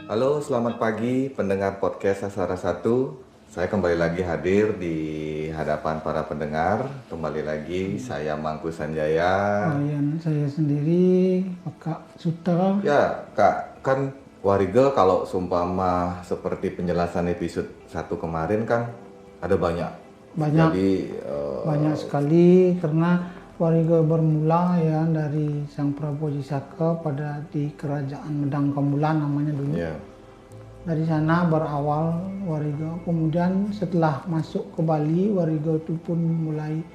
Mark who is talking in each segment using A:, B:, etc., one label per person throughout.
A: Halo, selamat pagi pendengar podcast Sasara 1. Saya kembali lagi hadir di hadapan para pendengar. Kembali lagi saya Mangku Sanjaya.
B: Klien saya sendiri, Kak Suta.
A: Ya, Kak, kan Warigel kalau seumpama seperti penjelasan episode 1 kemarin kan ada banyak.
B: Banyak
A: Jadi
B: banyak sekali karena Warga bermula ya dari Sang Prabu Jisaka pada di Kerajaan Medang Kambulan namanya dulu.
A: ya,
B: Dari sana berawal Warga. Kemudian setelah masuk ke Bali, Warga itu pun mulai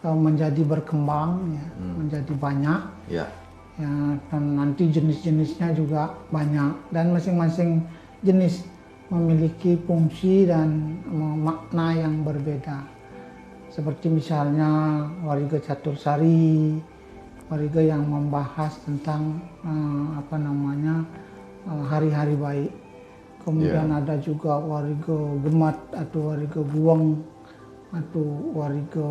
B: menjadi berkembang ya, menjadi banyak.
A: ya,
B: Ya, dan nanti jenis-jenisnya juga banyak dan masing-masing jenis memiliki fungsi dan makna yang berbeda. Seperti misalnya Warga Catursari, warga yang membahas tentang hari-hari baik. Kemudian ada juga Warga Gemat atau Warga Buang atau Warga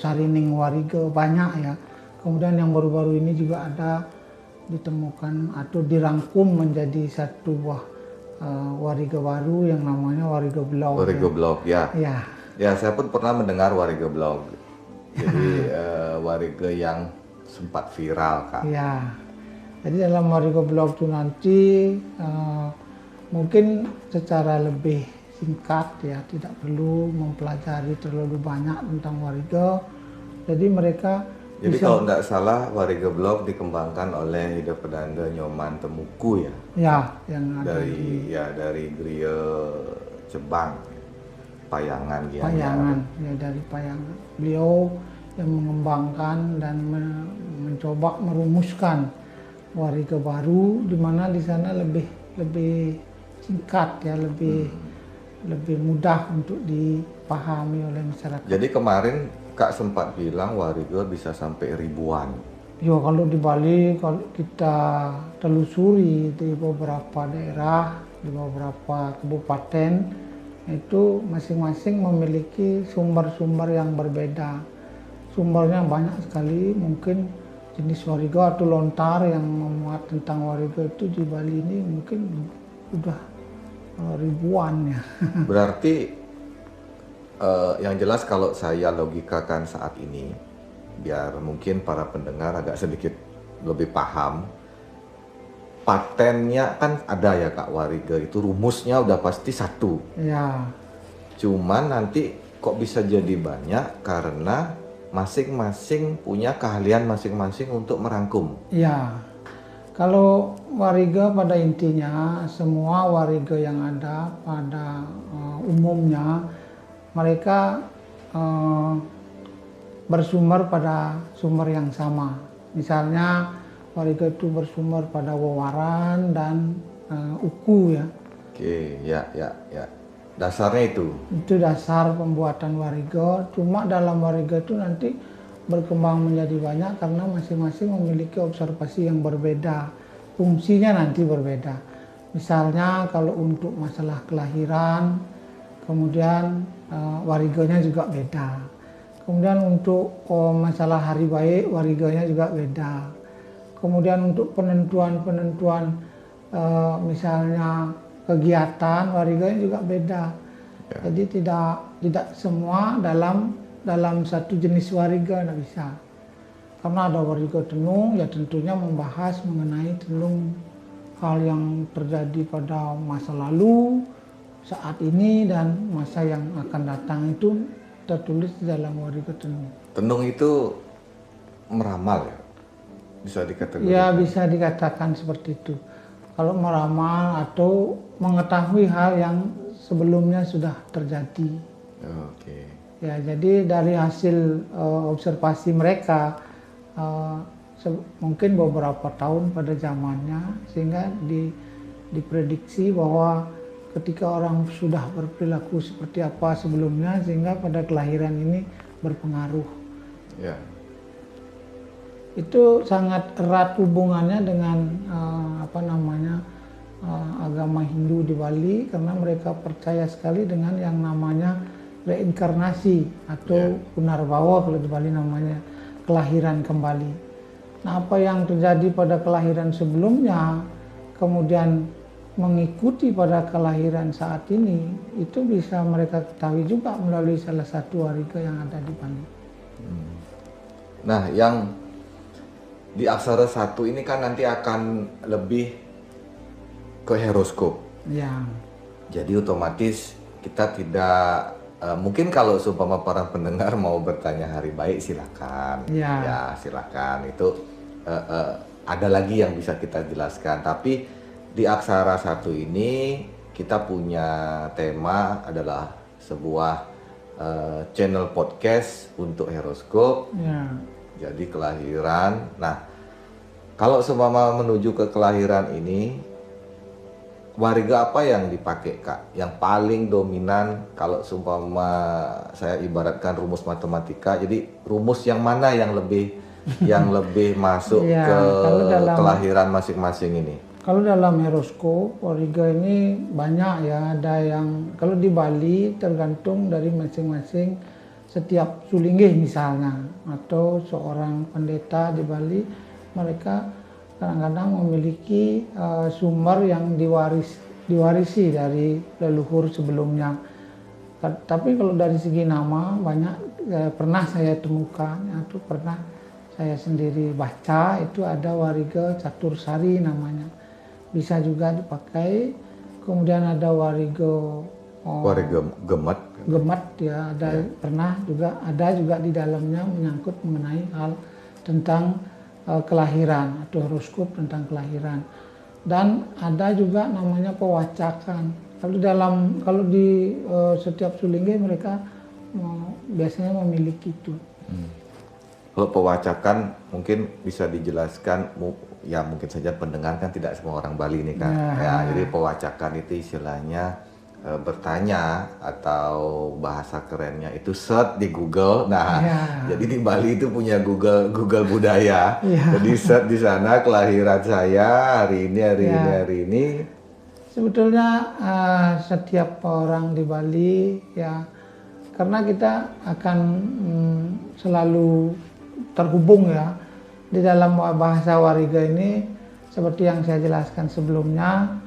B: Sarining Warga, banyak ya. Kemudian yang baru-baru ini juga ada ditemukan atau dirangkum menjadi satu buah Warga baru yang namanya Warga Blog.
A: Warigel Blog ya.
B: Ya.
A: Ya, saya pun pernah mendengar Warigel Blog. Jadi Warigel yang sempat viral, Kak.
B: Ya. Jadi dalam Warga Blog itu nanti mungkin secara lebih singkat ya, tidak perlu mempelajari terlalu banyak tentang warga. Jadi mereka
A: Jadi kalau tidak salah Warigel Blog dikembangkan oleh Ida Pedanda Nyoman Temuku ya.
B: ya yang ada
A: Dari Griya Jebang. Payangan
B: Payangan ya, dari Payangan. Beliau yang mengembangkan dan mencoba merumuskan warga baru, di mana di sana lebih singkat ya, lebih mudah untuk dipahami oleh masyarakat.
A: Jadi kemarin Kak sempat bilang Warigel bisa sampai ribuan.
B: Ya, kalau di Bali kalau kita telusuri di beberapa daerah, di beberapa kabupaten, itu masing-masing memiliki sumber-sumber yang berbeda. Sumbernya banyak sekali, mungkin jenis wariga atau lontar yang memuat tentang wariga itu di Bali ini mungkin sudah ribuan ya.
A: Berarti yang jelas kalau saya logikakan saat ini, biar mungkin para pendengar agak sedikit lebih paham, patennya kan ada ya Kak, Warigel itu rumusnya udah pasti satu.
B: Ya,
A: Cuman nanti kok bisa jadi banyak karena masing-masing punya keahlian masing-masing untuk merangkum.
B: ya. Kalau wariga pada intinya, semua wariga yang ada pada umumnya mereka bersumber pada sumber yang sama. Misalnya wariga itu bersumber pada wewaran dan uku ya.
A: Oke, ya. Dasarnya itu.
B: Itu dasar pembuatan wariga. Cuma dalam wariga itu nanti berkembang menjadi banyak karena masing-masing memiliki observasi yang berbeda. Fungsinya nanti berbeda. Misalnya kalau untuk masalah kelahiran, kemudian wariganya juga beda. Kemudian untuk masalah hari baik, wariganya juga beda. Kemudian untuk penentuan misalnya kegiatan, wariganya juga beda.
A: Ya.
B: Jadi tidak semua dalam satu jenis wariga, tidak bisa. Karena ada wariga tenung, ya tentunya membahas mengenai tenung hal yang terjadi pada masa lalu, saat ini, dan masa yang akan datang itu tertulis di dalam wariga tenung.
A: Tenung itu meramal ya? Bisa dikategorikan?
B: Ya, bisa dikatakan seperti itu. Kalau meramal atau mengetahui hal yang sebelumnya sudah terjadi.
A: Oke.
B: Ya, jadi dari hasil observasi mereka mungkin beberapa tahun pada zamannya, sehingga diprediksi bahwa ketika orang sudah berperilaku seperti apa sebelumnya, sehingga pada kelahiran ini berpengaruh.
A: Ya.
B: Itu sangat erat hubungannya dengan agama Hindu di Bali, karena mereka percaya sekali dengan yang namanya reinkarnasi atau punarbawa kalau di Bali namanya, kelahiran kembali. Nah, apa yang terjadi pada kelahiran sebelumnya kemudian mengikuti pada kelahiran saat ini itu bisa mereka ketahui juga melalui salah satu wariga yang ada di Bali.
A: Nah, yang di aksara 1 ini kan nanti akan lebih ke horoskop.
B: Ya,
A: Jadi otomatis kita tidak mungkin kalau seumpama para pendengar mau bertanya hari baik silakan.
B: Ya.
A: Ya, silakan. Itu ada lagi yang bisa kita jelaskan. Tapi di aksara 1 ini kita punya tema adalah sebuah channel podcast untuk horoskop.
B: ya.
A: Jadi kelahiran. Nah, kalau seumpama menuju ke kelahiran ini, wariga apa yang dipakai, Kak? Yang paling dominan kalau seumpama saya ibaratkan rumus matematika. Jadi rumus yang mana yang lebih masuk
B: Ya,
A: ke
B: kalau dalam-
A: kelahiran masing-masing ini?
B: Kalau dalam horoskop, wariga ini banyak ya. Ada yang kalau di Bali tergantung dari masing-masing setiap sulinggih misalnya, atau seorang pendeta di Bali, mereka kadang-kadang memiliki sumber yang diwarisi dari leluhur sebelumnya. Tapi kalau dari segi nama banyak pernah saya temukan atau pernah saya sendiri baca, itu ada wariga Catursari namanya. Bisa juga dipakai. Kemudian ada wariga
A: Wariga gemet.
B: Gemet ya, pernah juga ada juga di dalamnya menyangkut mengenai hal tentang kelahiran atau horoskop tentang kelahiran. Dan ada juga namanya pewacakan. Kalau di setiap sulinggih mereka biasanya memiliki itu.
A: Kalau pewacakan mungkin bisa dijelaskan, ya mungkin saja pendengar kan tidak semua orang Bali nih kan. Ya, jadi pewacakan itu istilahnya bertanya, atau bahasa kerennya itu search di Google. Nah, jadi di Bali itu punya Google budaya. Jadi search di sana kelahiran saya hari ini.
B: Sebetulnya setiap orang di Bali ya, karena kita akan selalu terhubung ya di dalam bahasa wariga ini, seperti yang saya jelaskan sebelumnya.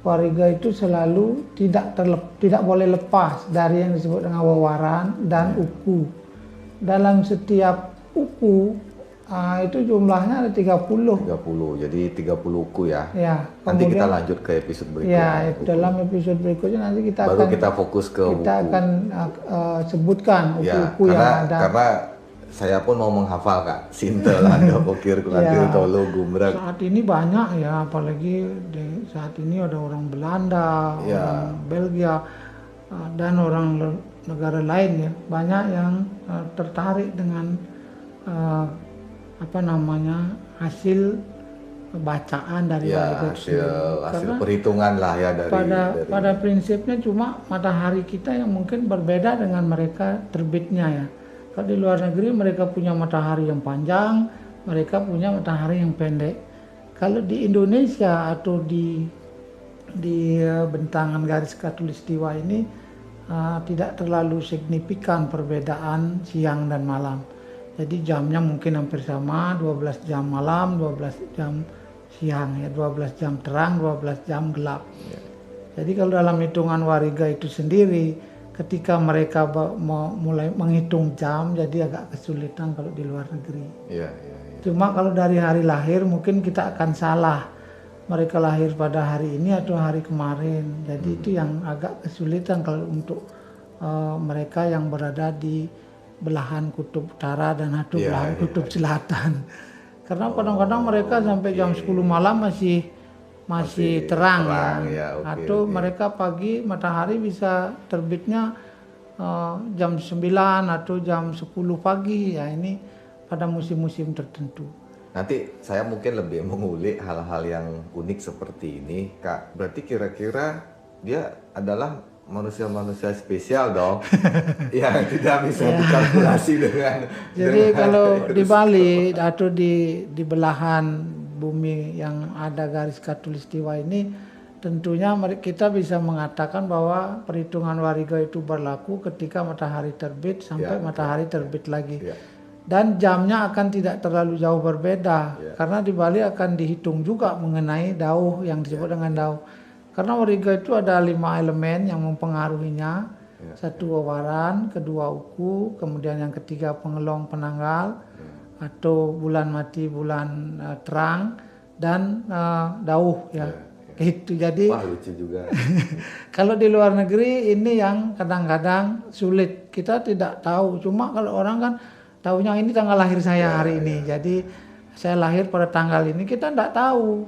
B: Wariga itu selalu tidak boleh lepas dari yang disebut dengan wawaran dan uku. Dalam setiap uku itu jumlahnya ada 30.
A: 30, jadi 30 uku ya.
B: Ya,
A: Nanti kita
B: kemudian-
A: lanjut ke episode berikutnya.
B: Ya, dalam episode berikutnya nanti
A: Baru kita fokus ke
B: kita
A: uku.
B: akan sebutkan
A: Ya,
B: uku-uku yang ada.
A: karena saya pun mau menghafal, Kak. Sintel, Ando, Pokir, Kulantir, Tolo, Gumrak.
B: Saat ini banyak ya, apalagi saat ini ada orang Belanda, orang Belgia, dan orang negara lain ya, banyak yang tertarik dengan hasil bacaan dari wariga
A: hasil perhitungan lah ya dari
B: pada prinsipnya cuma matahari kita yang mungkin berbeda dengan mereka terbitnya ya. Kalau di luar negeri mereka punya matahari yang panjang, mereka punya matahari yang pendek. Kalau di Indonesia atau di bentangan garis khatulistiwa ini tidak terlalu signifikan perbedaan siang dan malam. Jadi jamnya mungkin hampir sama, 12 jam malam, 12 jam siang ya, 12 jam terang, 12 jam gelap. Jadi kalau dalam hitungan wariga itu sendiri, ketika mereka mulai menghitung jam, jadi agak kesulitan kalau di luar negeri. Cuma kalau dari hari lahir mungkin kita akan salah. Mereka lahir pada hari ini atau hari kemarin. Jadi itu yang agak kesulitan kalau untuk mereka yang berada di belahan kutub utara dan atau belahan kutub selatan. Karena kadang-kadang mereka sampai jam 10 malam masih terang ya. Atau mereka pagi matahari bisa terbitnya jam 9 atau jam 10 pagi ya, ini pada musim-musim tertentu.
A: Nanti saya mungkin lebih mengulik hal-hal yang unik seperti ini, Kak. Berarti kira-kira dia adalah manusia-manusia spesial dong, yang tidak bisa dikalkulasi dengan.
B: Jadi kalau di Bali atau di belahan bumi yang ada garis khatulistiwa ini, tentunya kita bisa mengatakan bahwa perhitungan wariga itu berlaku ketika matahari terbit sampai matahari terbit lagi. Dan jamnya akan tidak terlalu jauh berbeda, karena di Bali akan dihitung juga mengenai dauh yang disebut dengan dauh. Karena wariga itu ada 5 elemen yang mempengaruhinya. Satu wawaran, kedua uku, kemudian yang ketiga pengelong penanggal, atau bulan mati, bulan terang, dan dauh ya. Itu jadi
A: Wah, lucu juga.
B: kalau di luar negeri ini yang kadang-kadang sulit, kita tidak tahu. Cuma kalau orang kan tahunya ini tanggal lahir saya hari ini. Jadi saya lahir pada tanggal ini, kita tidak tahu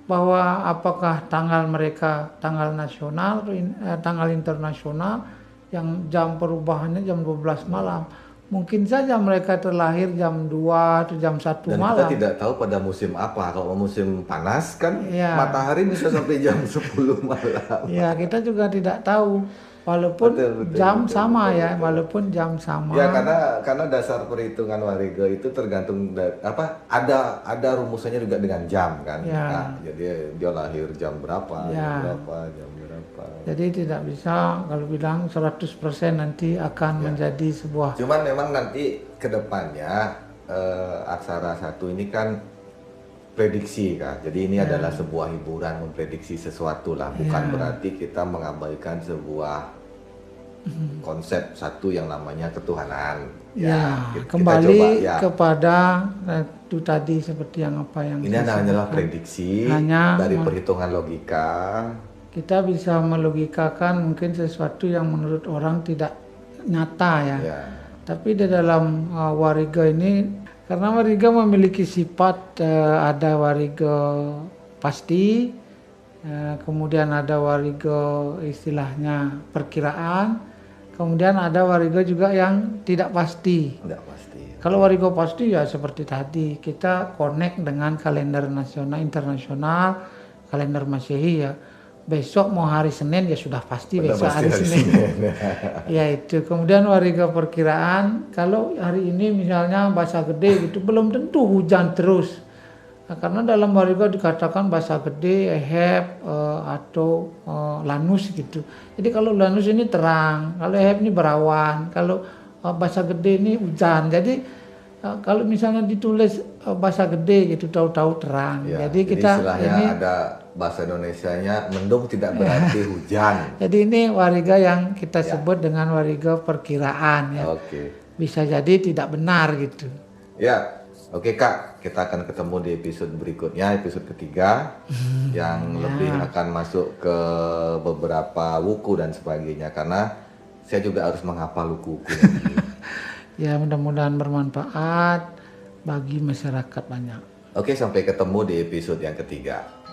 B: bahwa apakah tanggal mereka tanggal nasional atau tanggal internasional yang jam perubahannya jam 12 malam. Mungkin saja mereka terlahir jam 2 atau jam 1
A: Dan
B: malam.
A: kita tidak tahu pada musim apa. Kalau musim panas kan
B: Iya.
A: matahari bisa sampai jam 10 malam.
B: Ya, kita juga tidak tahu. Walaupun
A: Betul,
B: jam
A: betul,
B: sama
A: betul,
B: ya,
A: betul.
B: walaupun jam sama.
A: Ya, karena dasar perhitungan wariga itu tergantung ada rumusannya juga dengan jam kan.
B: Ya.
A: Nah, jadi dia lahir jam berapa,
B: Ya.
A: jam berapa.
B: Jadi tidak bisa kalau bilang 100% nanti akan menjadi sebuah.
A: Cuman memang nanti ke depannya aksara satu ini kan prediksi kan. Jadi ini adalah sebuah hiburan memprediksi sesuatu lah, bukan berarti kita mengabaikan sebuah konsep satu yang namanya ketuhanan.
B: Ya,
A: kita
B: kembali
A: coba, ya.
B: kepada itu tadi seperti yang apa yang
A: Ini
B: saya
A: hanyalah
B: sebutkan.
A: prediksi
B: Hanya
A: dari perhitungan logika.
B: Kita bisa melogikakan mungkin sesuatu yang menurut orang tidak nyata ya.
A: Ya.
B: Tapi di dalam wariga ini, karena wariga memiliki sifat ada wariga pasti, kemudian ada wariga istilahnya perkiraan, kemudian ada wariga juga yang tidak pasti.
A: Tidak pasti.
B: Kalau wariga pasti ya seperti tadi, kita connect dengan kalender nasional, internasional, kalender Masehi ya. Besok mau hari Senin ya sudah pasti
A: Udah
B: besok
A: pasti
B: hari
A: hari
B: Senin.
A: Senin.
B: Ya itu. Kemudian wariga perkiraan, kalau hari ini misalnya Basa Gede gitu, belum tentu hujan terus. Nah, karena dalam wariga dikatakan Basa Gede, Eheb, atau Lanus gitu. Jadi kalau Lanus ini terang, kalau Eheb ini berawan, kalau Basa Gede ini hujan. Jadi kalau misalnya ditulis Basa Gede gitu, tahu-tahu terang.
A: Ya,
B: jadi kita
A: istilahnya
B: ini
A: ada bahasa Indonesianya mendung tidak berarti hujan.
B: jadi ini wariga yang kita sebut dengan wariga perkiraan ya.
A: Oke.
B: Bisa jadi tidak benar gitu.
A: Ya, oke Kak, kita akan ketemu di episode berikutnya, episode ketiga, yang lebih akan masuk ke beberapa wuku dan sebagainya, karena saya juga harus menghafal wuku-wuku.
B: Ya mudah-mudahan bermanfaat bagi masyarakat banyak.
A: Oke, sampai ketemu di episode yang ketiga.